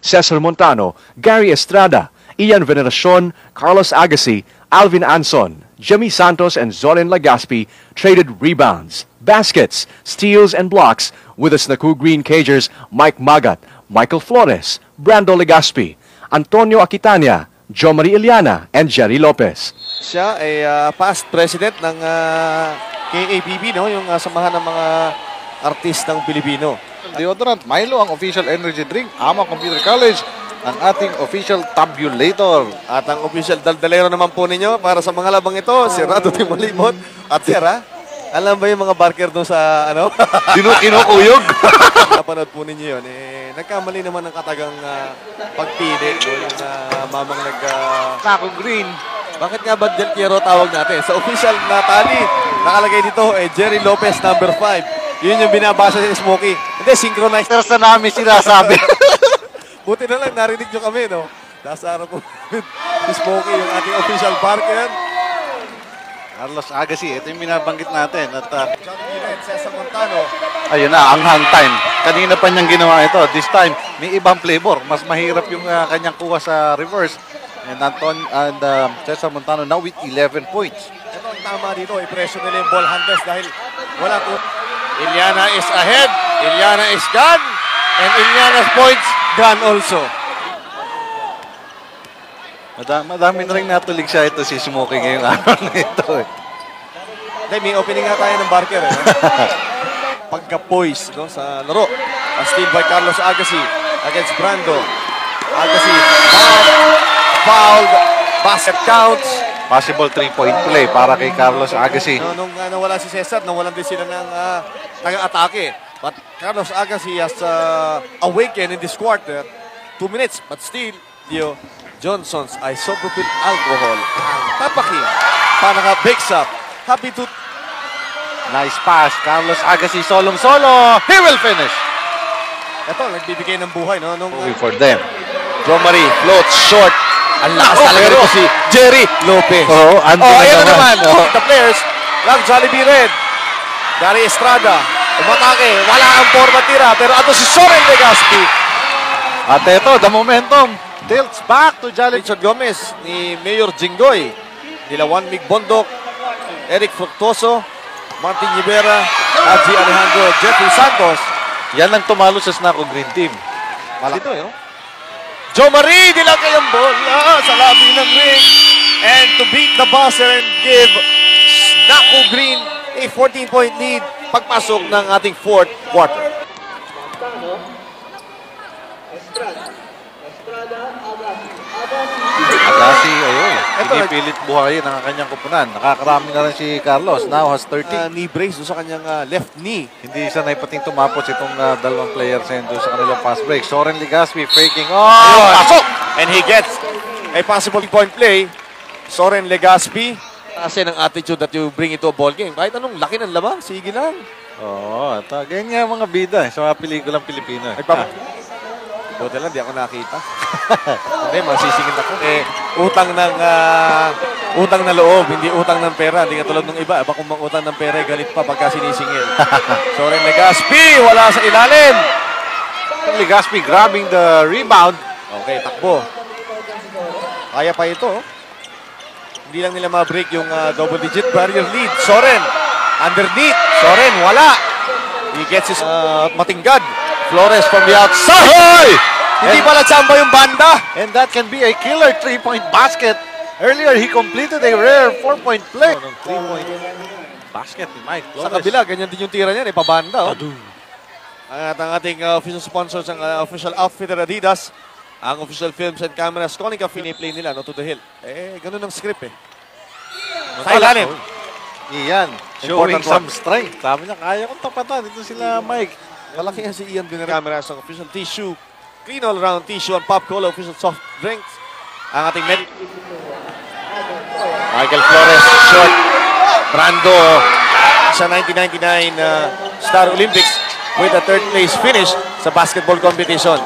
Cesar Montano, Gary Estrada, Ian Veneracion, Carlos Agassi, Alvin Anson, Jimmy Santos, and Zorin Legaspi traded rebounds, baskets, steals, and blocks with the Snaku Green Cagers Mike Magat, Michael Flores, Brando Legaspi, Antonio Aquitania, Jo Marie Iliana, and Jerry Lopez. Siya ay past president ng KAPB, no? Yung samahan ng mga artistang Pilipino. Deodorant Milo, ang official energy drink. Ama Computer College, ang ating official tabulator. At ang official daldalero naman po ninyo para sa mga labang ito, si Rado Timalibot. At sir, alam ba yung mga barker doon sa ano? Kinukuyog. Napanood po ninyo yun. Nagkamali naman ng katagang pagpili. Yung mamang Snaku Green. Bakit nga ba Del Piero tawag natin? Sa official na tali, nakalagay dito Jerry Lopez number 5. Yun yung binabasa ni Smokey. Hindi, synchronized. Pero sa namin sinasabi. Buti na lang, narinig nyo kami, no? Nasa araw po si Smokey, yung ating official barker. Carlos Agassi, ito yung binabanggit natin. At John Miren, Cesar Montano. ayun na, ang hang time. Kanina pa niyang ginawa ito. This time, may ibang flavor. Mas mahirap yung kanyang kuha sa reverse. And Cesar Montano now with 11 points. Ito ang tama dito, i-pressure nila yung ball handlers dahil wala po. Iliana is ahead, Iliana is gone, and Iliana's points gone also. Madami na rin natulig siya ito si Smokey ngayong araw na ito. May opening nga tayo ng barker. Pagka-poise sa laro. A steal by Carlos Agassi against Brando. Agassi fouled, basket counts. Possible 3-point play para kay Carlos Agassi. Nung nawala si Cesar, nawalan din sila ng taga-atake. But Carlos Agassi has awakened in this quarter. 2 minutes, but still, Dio Johnson's isopropyl alcohol ang tapakin para naka-bakes up. Happy to... Nice pass. Carlos Agassi solong-solo. He will finish. Ito, nagbibigay ng buhay. For them. Jo Marie floats short. Ang lakas talaga nito si Jerry Lopez. Ayan naman. The players ng Jollibee Red. Gary Estrada. Umatake. Wala ang forma tira. Pero ato si Zorin Legaspi. At ito, the momentum tilts back to Jollibee. Richard Gomez ni Mayor Jinggoy. Nila Juan Mig Bondok. Eric Fructoso. Martin Rivera. Haji Alejandro. Jeffrey Santos. Yan ang tumalo sa Snaku Green Team. Dito Jo Marie, nilagay ang bola sa labi ng ring. And to beat the buzzer and give Snaku Green a 14-point lead pagpasok ng ating fourth quarter. Agassi, ayun. Pinipilit buhayin ang kanyang kupunan. Nakakarami na rin si Carlos. Now has 30. Knee brace sa kanyang left knee. Hindi sanay pating tumapos itong dalawang players sa kanilang fast break. Zorin Legaspi faking. Pasok! And he gets a possible point play. Zorin Legaspi. Kasi ng attitude that you bring into a ball game. Kahit anong laki ng labang, sige lang. Ganyan mga bida sa mga pelikulang Pilipino. Buti lang, di ako nakita. Hindi, masisingit ako. Utang na loob, hindi utang ng pera. Hindi katulad ng iba. Kung mang-utang ng pera, galit pa pagka sinisingil. Zorin Legaspi, wala sa ilalim. Legaspi grabbing the rebound. Okay, takbo. Kaya pa ito. Hindi lang nila ma-break yung double-digit barrier lead. Zorin, underneath. Zorin, wala. He gets his matinggad. Flores from the outside. Hindi pala tsamba yung banda. And that can be a killer 3-point basket. Earlier, he completed a rare 4-point play. 3-point basket ni Mike Flores. Sa kabila, ganyan din yung tira niya. Ipabanda. At ang ating official sponsors, ang official outfitter Adidas, ang official films and cameras, Konica play nila, to the hill. Ganun ang script Sa ilalim. Iyan, showing some strength. Sabi niya, kaya kong tapatan. Ito sila, Mike. Malaki yan si Ian Binera. Cameras ang official tissue. Clean all around tissue and Pop Cola official soft drinks. Ang ating Michael Flores, short. Brando sa 1999 Star Olympics with a third place finish sa basketball competition.